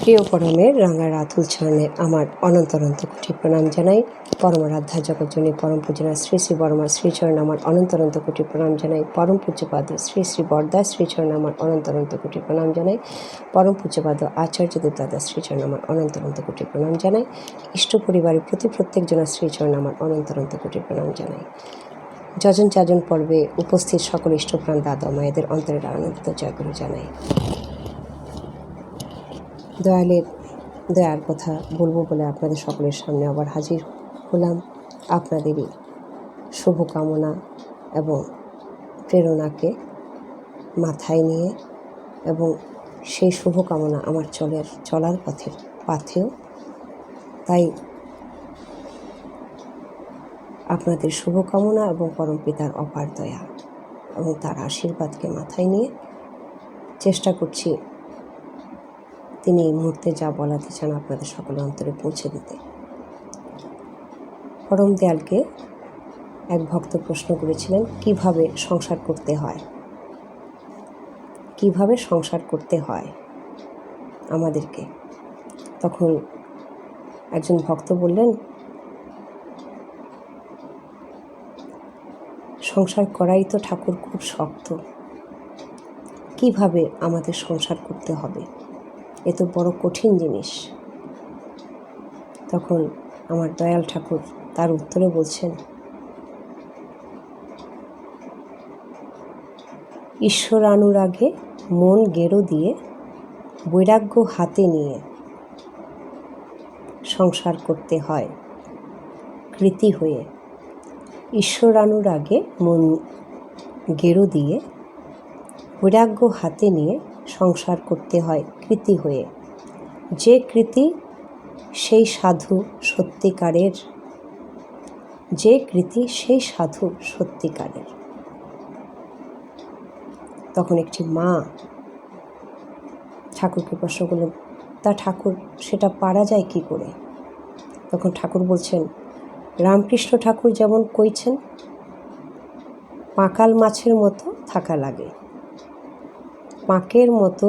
প্রিয় পরমের রাঙা রাতুল চরণে আমার অনন্ত অনন্ত কোটি প্রণাম জানাই। পরমারাধ্যা জগৎজনী পরম পূজনা শ্রী শ্রী বর্মা শ্রীচরণ আমার অনন্ত অনন্ত কোটি প্রণাম জানাই। পরম পূজ্যপাদ শ্রী শ্রী বরদা শ্রীচরণ আমার অনন্ত অনন্ত কোটি প্রণাম জানাই। পরম পূজ্যপাদ আচার্য দেবদাদা শ্রীচরণ আমার অনন্ত অনন্ত কোটি প্রণাম জানাই। ইষ্ট পরিবারের প্রতি প্রত্যেকজনা শ্রীচরণ আমার অনন্ত অনন্ত কোটি প্রণাম জানাই। যজন চাজন পর্বে উপস্থিত সকল ইষ্টপ্রাণ দাদা মায়েদের অন্তরের আনন্দিত জয়গুরু জানাই। দয়ার কথা বলবো বলে আপনাদের সকলের সামনে আবার হাজির হলাম। আপনাদেরই শুভকামনা এবং প্রেরণাকে মাথায় নিয়ে এবং সেই শুভকামনা আমার চলার পাথেও। তাই আপনাদের শুভকামনা এবং পরম পিতার অপার দয়া এবং তার আশীর্বাদকে মাথায় নিয়ে চেষ্টা করছি তিনি এই মুহূর্তে যা বলাতে চান আপনাদের সকলের অন্তরে পৌঁছে দিতে। পরম দয়ালকে এক ভক্ত প্রশ্ন করেছিলেন, কিভাবে সংসার করতে হয়, কিভাবে সংসার করতে হয় আমাদেরকে। তখন একজন ভক্ত বললেন, সংসার করাই তো ঠাকুর খুব শক্ত, কিভাবে আমাদের সংসার করতে হবে, এ তো বড় কঠিন জিনিস। তখন আমার দয়াল ঠাকুর তার উত্তরে বলছেন, ঈশ্বরানুরাগে মন গেরো দিয়ে বৈরাগ্য হাতে নিয়ে সংসার করতে হয় কৃতি হয়ে। ঈশ্বরানুরাগে মন গেরো দিয়ে বৈরাগ্য হাতে নিয়ে সংসার করতে হয় কৃতি হয়ে। যে কৃতি সেই সাধু সত্যিকারের, যে কৃতি সেই সাধু সত্যিকারের। তখন একটি মা ঠাকুরকে প্রশ্ন করলেন, তা ঠাকুর সেটা পারা যায় কি করে? তখন ঠাকুর বলছেন, রামকৃষ্ণ ঠাকুর যেমন কইছেন, পাকাল মাছের মতো থাকা লাগে। পাঁকের মতো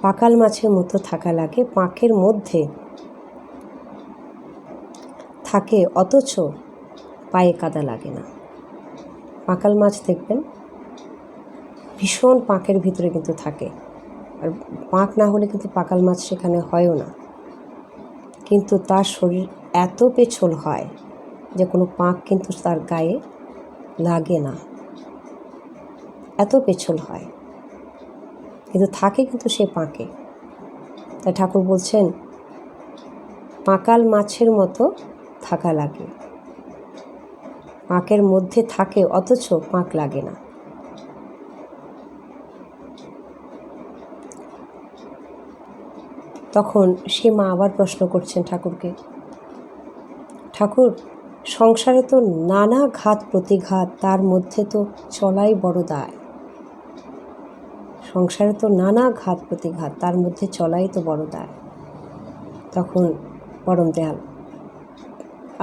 পাকাল মাছের মতো থাকা লাগে, পাঁকের মধ্যে থাকে অথচ পায়ে কাদা লাগে না। পাকাল মাছ দেখবেন ভীষণ পাঁকের ভিতরে কিন্তু থাকে, আর পাঁক না হলে কিন্তু পাকাল মাছ সেখানে হয়ও না। কিন্তু তার শরীর এত পেছল হয় যে কোনো পাঁক কিন্তু তার গায়ে লাগে না, এত পেছল হয়, কিন্তু থাকে কিন্তু সে পাঁকে। তাই ঠাকুর বলছেন, পাকাল মাছের মতো থাকা লাগে, পাঁকের মধ্যে থাকে অথচ পাঁক লাগে না। তখন সে মা আবার প্রশ্ন করছেন ঠাকুরকে, ঠাকুর সংসারে তো নানা ঘাত প্রতিঘাত, তার মধ্যে তো চলাই বড় দায়। সংসারে তো নানা ঘাত প্রতিঘাত, তার মধ্যে চলাই তো বড় দায়। তখন পরম দয়াল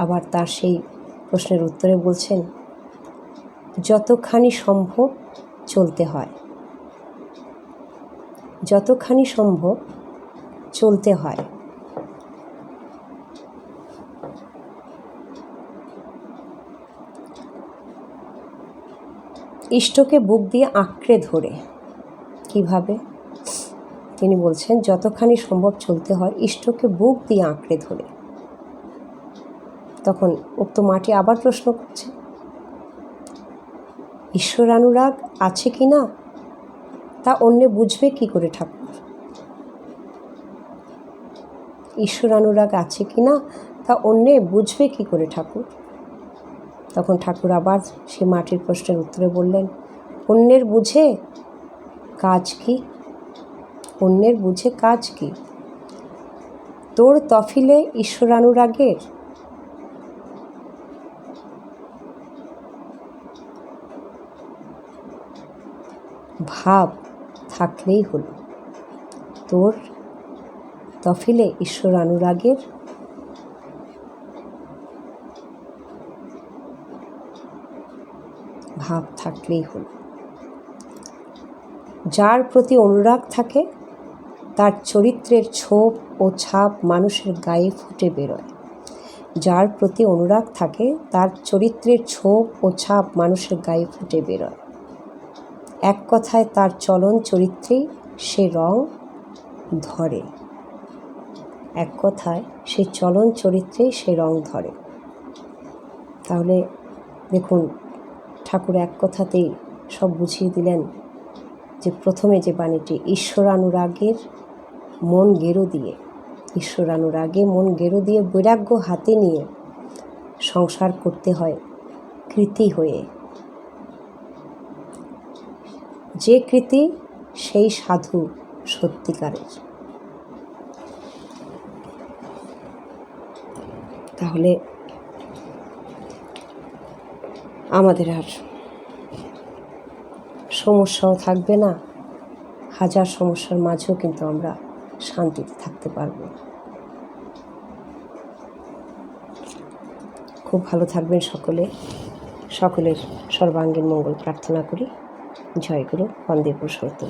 আবার তার সেই প্রশ্নের উত্তরে বলছেন, যতখানি সম্ভব চলতে হয়, যতখানি সম্ভব চলতে হয়। ইষ্টকে বুক দিয়ে আঁকড়ে ধরে। কিভাবে? তিনি বলছেন, যতখানি সম্ভব চলতে হয় ইষ্টকে বুক দিয়ে আঁকড়ে ধরে। তখন উক্ত মাটি আবার প্রশ্ন করছে, ঈশ্বরানুরাগ আছে কি না তা অন্যে বুঝবে কি করে ঠাকুর? ঈশ্বরানুরাগ আছে কি না তা অন্যে বুঝবে কি করে ঠাকুর? তখন ঠাকুর আবার সে মাটির প্রশ্নের উত্তরে বললেন, অন্যের বুঝে কাজ কি? অন্যের বুঝে কাজ কি? তোর তফিলে ঈশ্বরানুরাগের ভাব থাকলেই হলো। তোর তফিলে ঈশ্বরানুরাগের ভাব ছাপ থাকলেই হলো। যার প্রতি অনুরাগ থাকে তার চরিত্রের ছোপ ও ছাপ মানুষের গায়ে ফুটে বেরোয়। যার প্রতি অনুরাগ থাকে তার চরিত্রের ছোপ ও ছাপ মানুষের গায়ে ফুটে বেরোয়। এক কথায় তার চলন চরিত্রেই সে রং ধরে। এক কথায় সে চলন চরিত্রেই সে রং ধরে। তাহলে দেখুন, ঠাকুর এক কথাতেই সব বুঝিয়ে দিলেন যে প্রথমে যে বাণীটি, ঈশ্বরানুরাগের মন গেরো দিয়ে, ঈশ্বরানুরাগে মন গেরো দিয়ে বৈরাগ্য হাতে নিয়ে সংসার করতে হয় কৃতি হয়ে। যে কৃতি সেই সাধু সত্যিকারের। তাহলে আমাদের আর সমস্যাও থাকবে না, হাজার সমস্যার মাঝেও কিন্তু আমরা শান্তিতে থাকতে পারব। খুব ভালো থাকবেন সকলে। সকলের সর্বাঙ্গীন মঙ্গল প্রার্থনা করি। জয় গুরু। বন্দে পুরুষোত্তম।